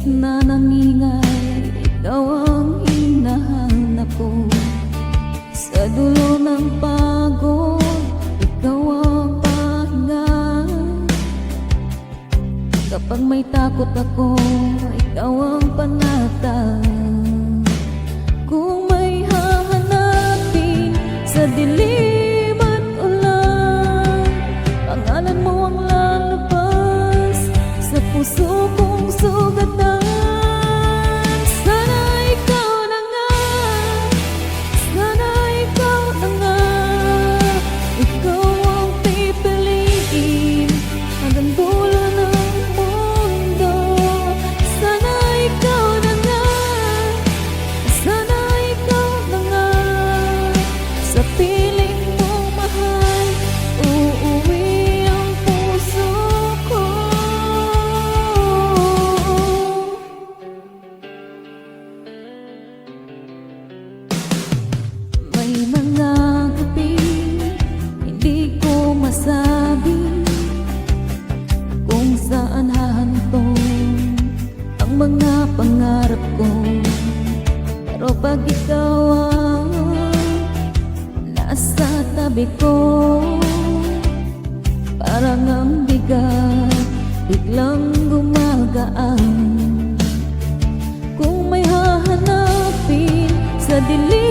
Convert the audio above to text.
gitna ng ingay, ikaw ang hinahanap ko. Sa dulo ng pagod, ikaw ang pahinga. Kapag may takot ako, ikaw ang panatag. Kung may hahanapin sa dilim at ulan, pangalan mo ang lalabas sa puso kong sugatan. Sana ikaw na nga, sana ikaw na nga, ikaw ang pipiliin hanggang dulo ng mundo. Sana ikaw na nga, sana ikaw na nga, sa piling mong mahal, uuwi ang puso ko. May mga gabi hindi ko masabi kung saan hahantong ang mga pangarap ko. Pero pag ikaw ang nasa tabi ko, parang ang bigat biglang gumagaan. Kung may hahanapin sa dilim